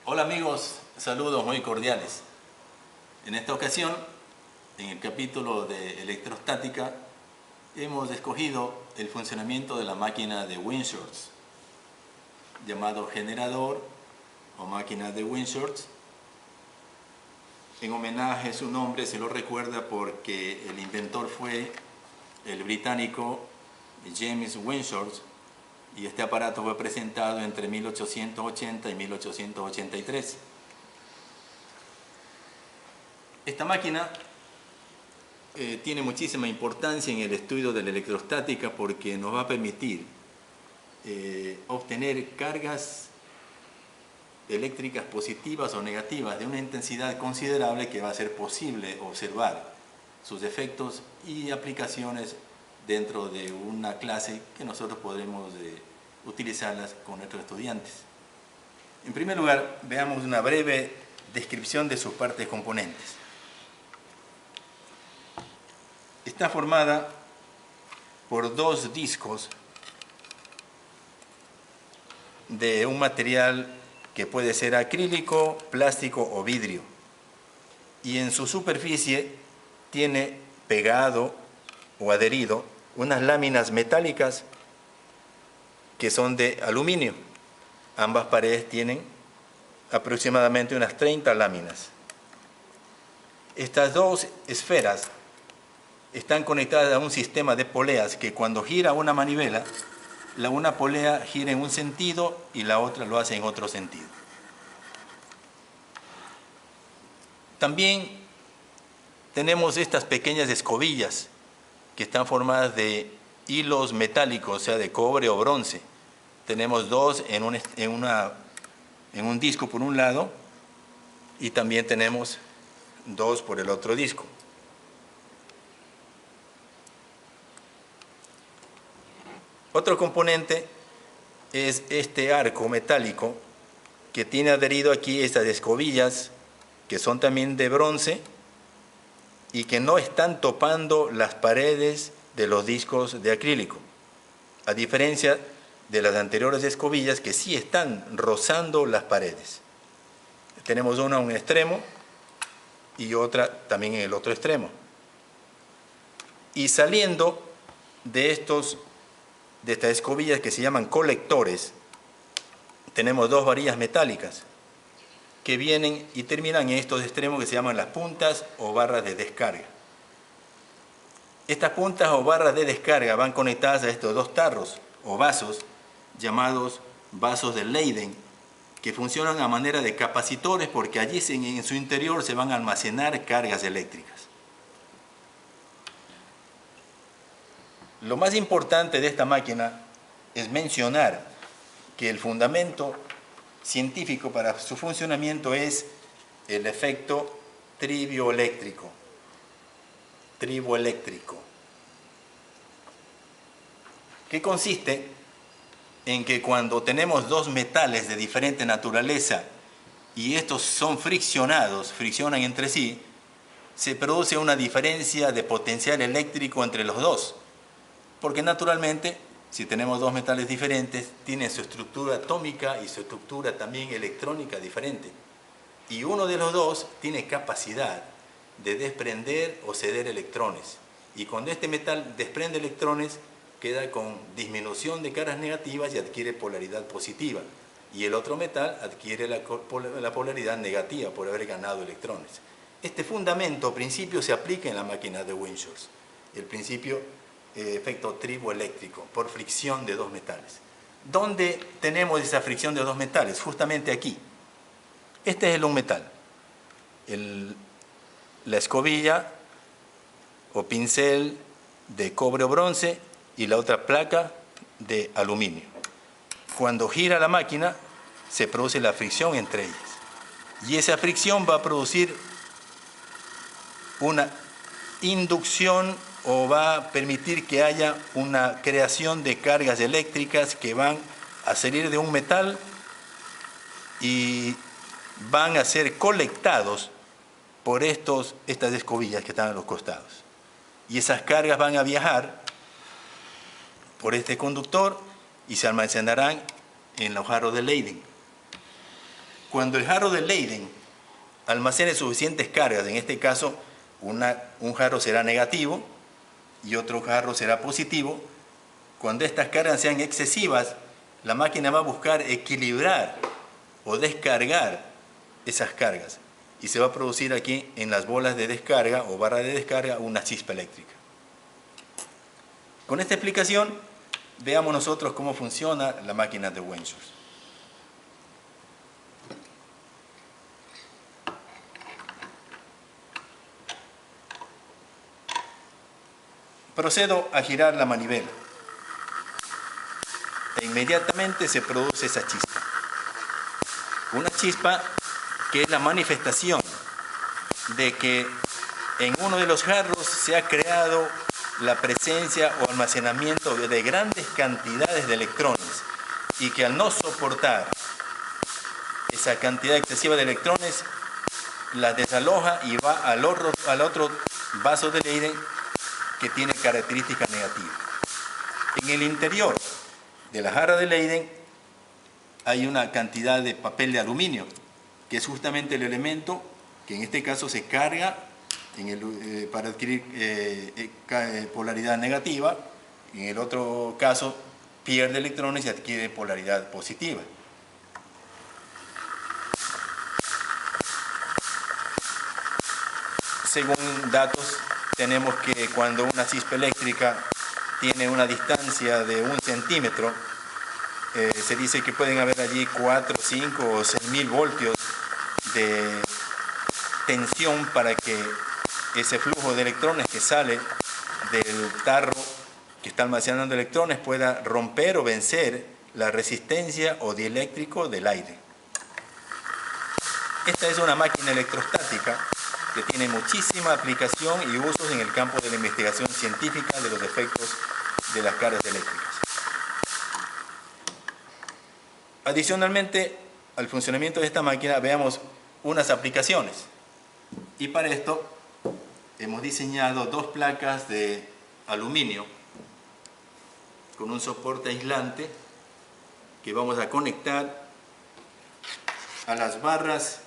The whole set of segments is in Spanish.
Hola amigos, saludos muy cordiales. En esta ocasión, en el capítulo de electrostática, hemos escogido el funcionamiento de la máquina de Windsortz, llamado generador o máquina de Windsortz. En homenaje a su nombre se lo recuerda porque el inventor fue el británico James Windsortz, y este aparato fue presentado entre 1880 y 1883. Esta máquina tiene muchísima importancia en el estudio de la electrostática porque nos va a permitir obtener cargas eléctricas positivas o negativas de una intensidad considerable que va a ser posible observar sus efectos y aplicaciones dentro de una clase que nosotros podremos utilizarlas con nuestros estudiantes. En primer lugar, veamos una breve descripción de sus partes componentes. Está formada por dos discos de un material que puede ser acrílico, plástico o vidrio, y en su superficie tiene pegado o adherido unas láminas metálicas que son de aluminio. Ambas paredes tienen aproximadamente unas 30 láminas. Estas dos esferas están conectadas a un sistema de poleas que cuando gira una manivela, una polea gira en un sentido y la otra lo hace en otro sentido. También tenemos estas pequeñas escobillas que están formadas de hilos metálicos, o sea, de cobre o bronce. Tenemos dos en un disco por un lado y también tenemos dos por el otro disco. Otro componente es este arco metálico que tiene adherido aquí estas escobillas que son también de bronce y que no están topando las paredes de los discos de acrílico, a diferencia de las anteriores escobillas que sí están rozando las paredes. Tenemos una en un extremo y otra también en el otro extremo. Y saliendo de estas escobillas que se llaman colectores, tenemos dos varillas metálicas que vienen y terminan en estos extremos que se llaman las puntas o barras de descarga. Estas puntas o barras de descarga van conectadas a estos dos tarros o vasos llamados vasos de Leyden, que funcionan a manera de capacitores porque allí en su interior se van a almacenar cargas eléctricas. Lo más importante de esta máquina es mencionar que el fundamento científico para su funcionamiento es el efecto triboeléctrico. Que consiste en que cuando tenemos dos metales de diferente naturaleza y estos son friccionan entre sí, se produce una diferencia de potencial eléctrico entre los dos, porque naturalmente si tenemos dos metales diferentes, tienen su estructura atómica y su estructura también electrónica diferente. Y uno de los dos tiene capacidad de desprender o ceder electrones. Y cuando este metal desprende electrones, queda con disminución de cargas negativas y adquiere polaridad positiva. Y el otro metal adquiere la polaridad negativa por haber ganado electrones. Este fundamento, principio, se aplica en la máquina de Windsortz. El principio efecto triboeléctrico por fricción de dos metales. ¿Dónde tenemos esa fricción de dos metales? Justamente aquí. Este es el un metal. La escobilla o pincel de cobre o bronce y la otra placa de aluminio. Cuando gira la máquina se produce la fricción entre ellas. Y esa fricción va a producir una inducción o va a permitir que haya una creación de cargas eléctricas que van a salir de un metal y van a ser colectados por estas escobillas que están a los costados. Y esas cargas van a viajar por este conductor y se almacenarán en los jarros de Leyden. Cuando el jarro de Leyden almacene suficientes cargas, en este caso un jarro será negativo y otro jarro será positivo, cuando estas cargas sean excesivas, la máquina va a buscar equilibrar o descargar esas cargas y se va a producir aquí en las bolas de descarga o barra de descarga una chispa eléctrica. Con esta explicación veamos nosotros cómo funciona la máquina de Wenshaw. Procedo a girar la manivela e inmediatamente se produce esa chispa. Una chispa que es la manifestación de que en uno de los jarros se ha creado la presencia o almacenamiento de grandes cantidades de electrones y que al no soportar esa cantidad excesiva de electrones las desaloja y va al otro vaso de Leyden que tiene características negativas. En el interior de la jarra de Leyden hay una cantidad de papel de aluminio, que es justamente el elemento que en este caso se carga para adquirir polaridad negativa. En el otro caso pierde electrones y adquiere polaridad positiva. Según datos, tenemos que cuando una chispa eléctrica tiene una distancia de 1 centímetro, se dice que pueden haber allí 4, 5 o 6.000 voltios de tensión para que ese flujo de electrones que sale del tarro que está almacenando electrones pueda romper o vencer la resistencia o dieléctrico del aire. Esta es una máquina electrostática que tiene muchísima aplicación y usos en el campo de la investigación científica de los efectos de las cargas eléctricas. Adicionalmente al funcionamiento de esta máquina, veamos unas aplicaciones. Y para esto hemos diseñado dos placas de aluminio con un soporte aislante que vamos a conectar a las barras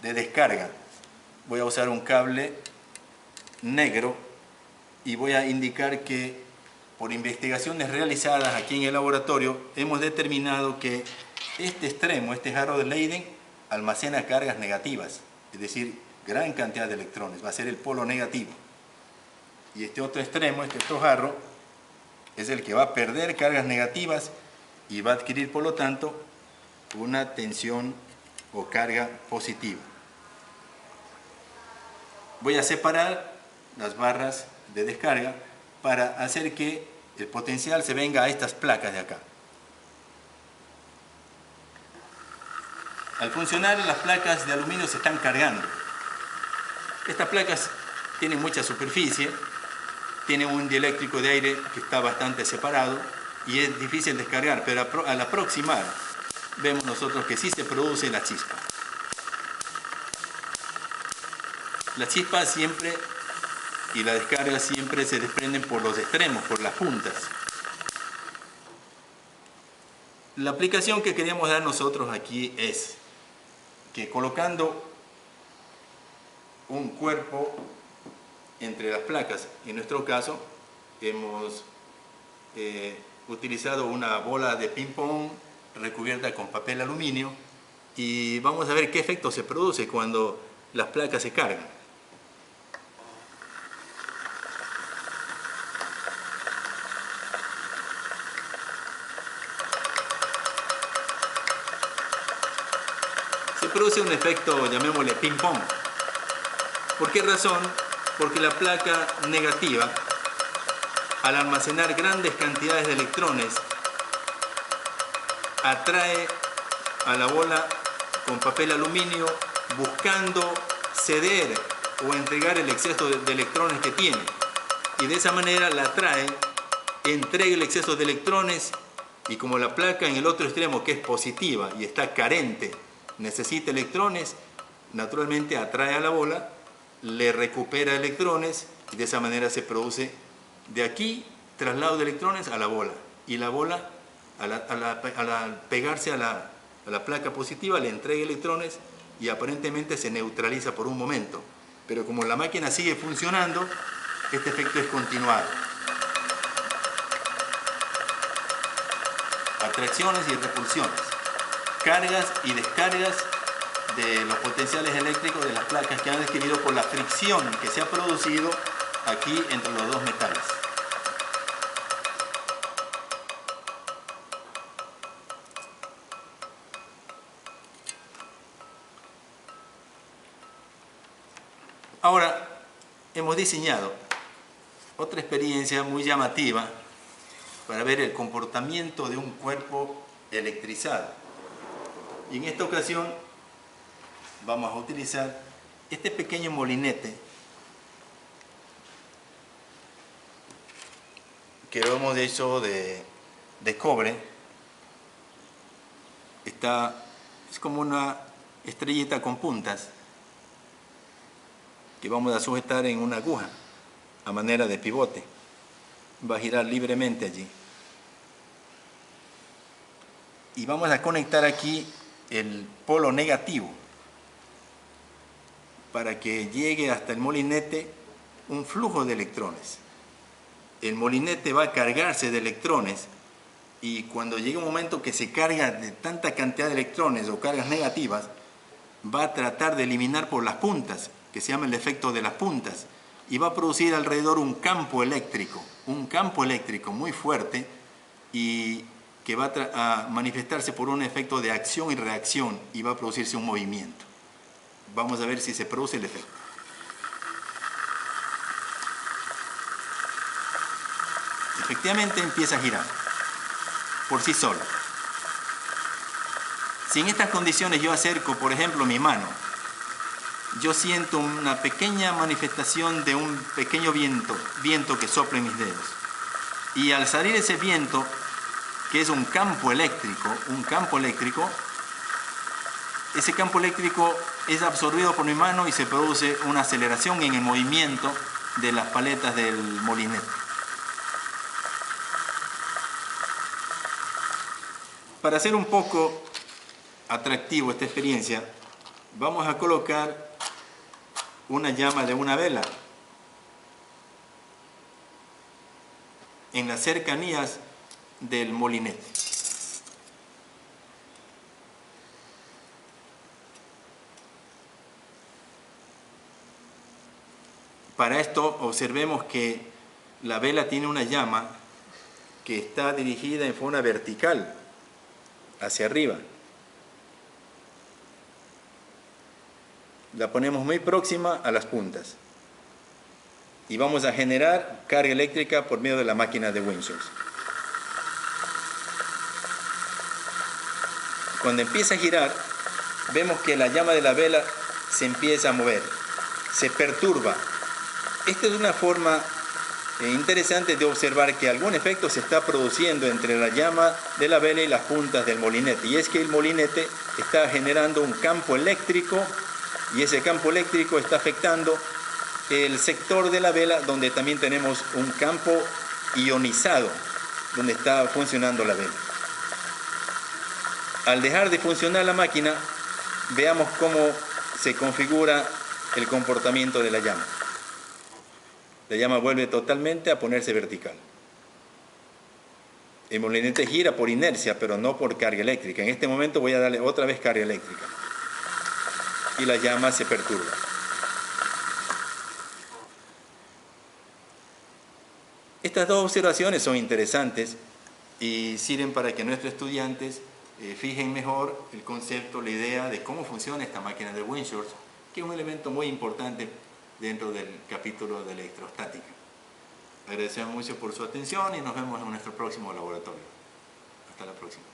de descarga. Voy a usar un cable negro y voy a indicar que por investigaciones realizadas aquí en el laboratorio hemos determinado que este extremo, este jarro de Leyden, almacena cargas negativas, es decir, gran cantidad de electrones, va a ser el polo negativo. Y este otro extremo, este otro jarro, es el que va a perder cargas negativas y va a adquirir, por lo tanto, una tensión o carga positiva. Voy a separar las barras de descarga para hacer que el potencial se venga a estas placas de acá. Al funcionar, las placas de aluminio se están cargando. Estas placas tienen mucha superficie, tienen un dieléctrico de aire que está bastante separado y es difícil descargar, pero al aproximar vemos nosotros que sí se produce la chispa. La chispa siempre y la descarga siempre se desprenden por los extremos, por las puntas. La aplicación que queríamos dar nosotros aquí es que colocando un cuerpo entre las placas, en nuestro caso hemos utilizado una bola de ping pong recubierta con papel aluminio y vamos a ver qué efecto se produce cuando las placas se cargan. Se produce un efecto, llamémosle ping pong. ¿Por qué razón? Porque la placa negativa, al almacenar grandes cantidades de electrones, atrae a la bola con papel aluminio buscando ceder o entregar el exceso de electrones que tiene. Y de esa manera la atrae, entrega el exceso de electrones y como la placa en el otro extremo, que es positiva y está carente, necesita electrones, naturalmente atrae a la bola, le recupera electrones y de esa manera se produce de aquí traslado de electrones a la bola y la bola al pegarse a a la placa positiva, le entrega electrones y aparentemente se neutraliza por un momento. Pero como la máquina sigue funcionando, este efecto es continuado. Atracciones y repulsiones, cargas y descargas de los potenciales eléctricos de las placas que han adquirido por la fricción que se ha producido aquí entre los dos metales. Ahora, hemos diseñado otra experiencia muy llamativa para ver el comportamiento de un cuerpo electrizado. Y en esta ocasión vamos a utilizar este pequeño molinete que lo hemos hecho de cobre. Es como una estrellita con puntas que vamos a sujetar en una aguja a manera de pivote. Va a girar libremente allí. Y vamos a conectar aquí el polo negativo para que llegue hasta el molinete un flujo de electrones. El molinete va a cargarse de electrones y cuando llegue un momento que se carga de tanta cantidad de electrones o cargas negativas, va a tratar de eliminar por las puntas, que se llama el efecto de las puntas, y va a producir alrededor un campo eléctrico muy fuerte y que va a manifestarse por un efecto de acción y reacción y va a producirse un movimiento. Vamos a ver si se produce el efecto. Efectivamente empieza a girar por sí solo. Si en estas condiciones yo acerco, por ejemplo, mi mano, yo siento una pequeña manifestación de un pequeño viento que sopla en mis dedos. Y al salir ese viento, que es un campo eléctrico, ese campo eléctrico es absorbido por mi mano y se produce una aceleración en el movimiento de las paletas del molinete. Para hacer un poco atractivo esta experiencia, vamos a colocar una llama de una vela en las cercanías del molinete. Para esto observemos que la vela tiene una llama que está dirigida en forma vertical hacia arriba. La ponemos muy próxima a las puntas y vamos a generar carga eléctrica por medio de la máquina de Windsorce. Cuando empieza a girar, vemos que la llama de la vela se empieza a mover, se perturba. Esta es una forma interesante de observar que algún efecto se está produciendo entre la llama de la vela y las puntas del molinete, y es que el molinete está generando un campo eléctrico y ese campo eléctrico está afectando el sector de la vela donde también tenemos un campo ionizado donde está funcionando la vela. Al dejar de funcionar la máquina, veamos cómo se configura el comportamiento de la llama. La llama vuelve totalmente a ponerse vertical. El molinete gira por inercia, pero no por carga eléctrica. En este momento voy a darle otra vez carga eléctrica. Y la llama se perturba. Estas dos observaciones son interesantes y sirven para que nuestros estudiantes fijen mejor el concepto, la idea de cómo funciona esta máquina de Windsorce, que es un elemento muy importante dentro del capítulo de electrostática. Agradecemos mucho por su atención y nos vemos en nuestro próximo laboratorio. Hasta la próxima.